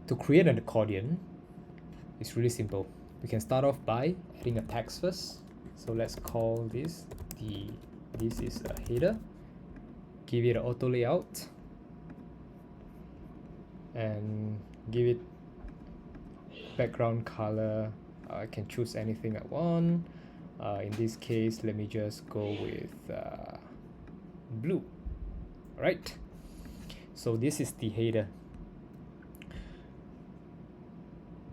To create an accordion, it's really simple. We can start off by adding a text first. So let's call this this is a header. Give it an auto layout and give it background color. I can choose anything I want. In this case, let me just go with blue. All right. So this is the header.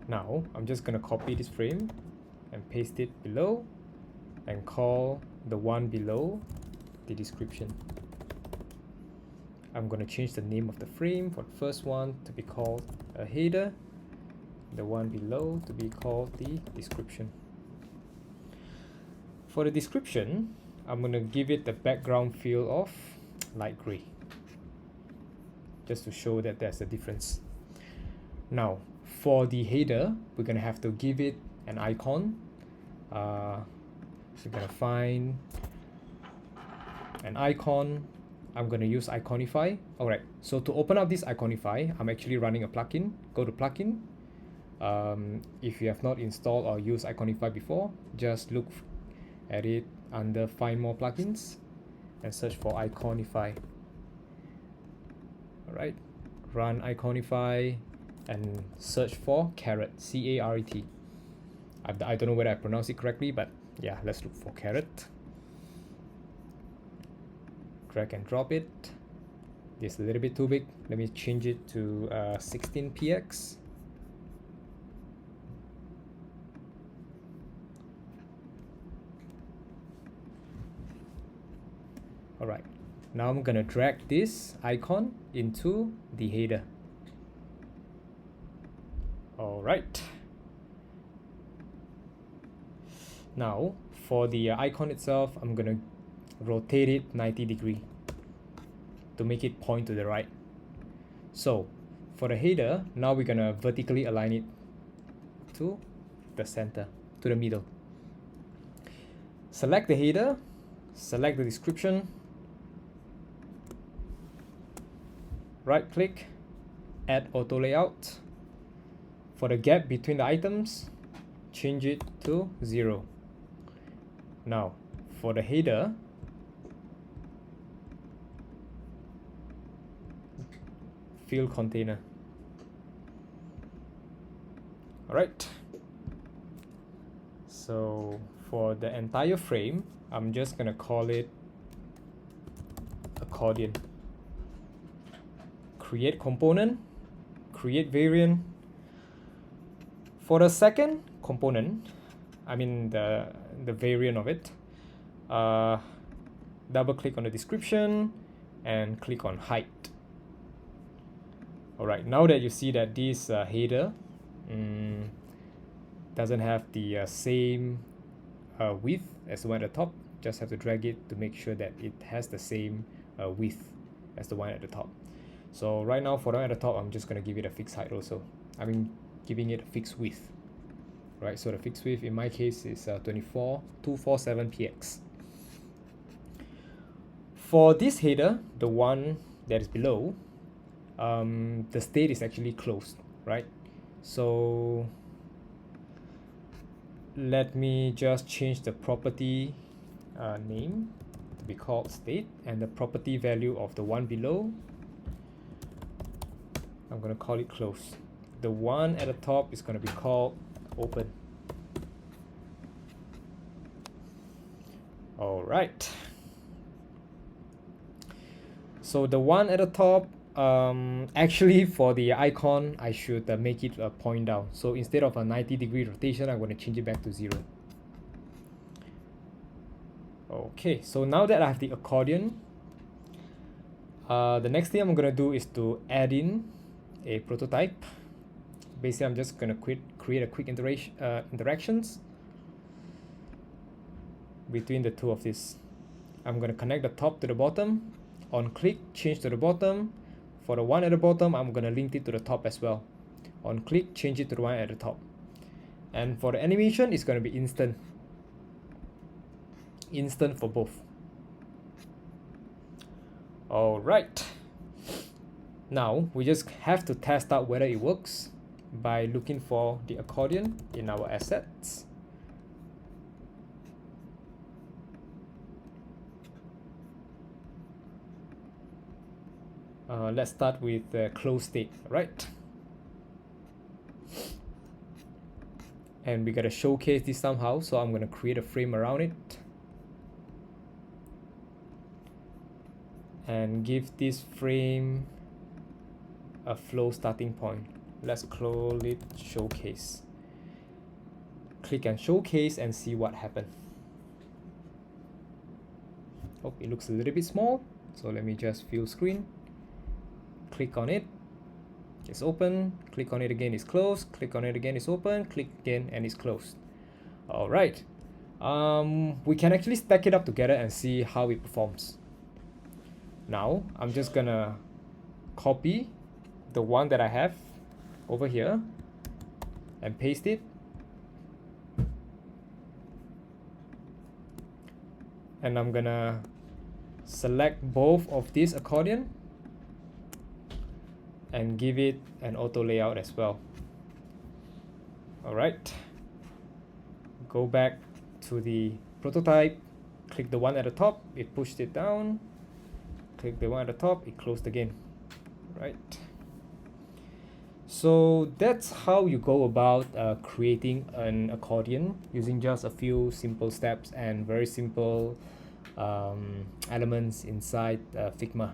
Now I'm just gonna copy this frame and paste it below and call the one below the description. I'm gonna change the name of the frame for the first one to be called a header, the one below to be called the description. For the description, I'm gonna give it the background feel of light gray, just to show that there's a difference. Now, for the header, we're gonna have to give it an icon. So we're gonna find an icon. I'm gonna use Iconify. Alright, so to open up this Iconify, I'm actually running a plugin. Go to plugin. If you have not installed or used Iconify before, just look at it under find more plugins and search for Iconify. Alright, run Iconify and search for Caret, C-A-R-E-T. I don't know whether I pronounce it correctly, but yeah, let's look for Caret. Drag and drop it. This is a little bit too big. Let me change it to 16px. Alright, now I'm gonna drag this icon into the header. Alright. Now, for the icon itself, I'm gonna rotate it 90 degrees to make it point to the right. So, for the header, now we're gonna vertically align it to the center, to the middle. Select the header, select the description, right click, add auto layout. For the gap between the items, change it to 0. Now, for the header, fill container. Alright. So for the entire frame, I'm just gonna call it accordion. Create component, create variant. For the second component, I mean the variant of it, double click on the description and click on height. Alright, now that you see that this header doesn't have the same width as the one at the top, just have to drag it to make sure that it has the same width as the one at the top. So right now for the one at the top, I'm just going to give it a fixed height also. I mean, giving it a fixed width. Right, so the fixed width in my case is 247px. For this header, the one that is below, the state is actually closed, right? So let me just change the property name to be called state, and the property value of the one below, I'm going to call it closed. The one at the top is going to be called open. All right. So the one at the top, actually for the icon, I should make it a point down. So instead of a 90-degree rotation, I'm going to change it back to 0. Okay, so now that I have the accordion, the next thing I'm going to do is to add in a prototype. Basically, I'm just going to create a quick interactions between the two of these. I'm going to connect the top to the bottom. On click, change to the bottom. For the one at the bottom, I'm going to link it to the top as well. On click, change it to the one at the top. And for the animation, it's going to be instant. Instant for both. All right. Now, we just have to test out whether it works. by looking for the accordion in our assets. Let's start with the close state, right? And we gotta showcase this somehow, so I'm gonna create a frame around it and give this frame a flow starting point. Let's call it showcase. Click on showcase and see what happens. Oh, it looks a little bit small, so let me just fill screen. Click on it, it's open. Click on it again, it's closed. Click on it again, it's open. Click again and it's closed. All right, we can actually stack it up together and see how it performs. Now I'm just gonna copy the one that I have over here and paste it, and I'm gonna select both of these accordion and give it an auto layout as well. All right, go back to the prototype, click the one at the top, it pushed it down. Click the one at the top, it closed again. Right, so that's how you go about creating an accordion using just a few simple steps and very simple elements inside Figma.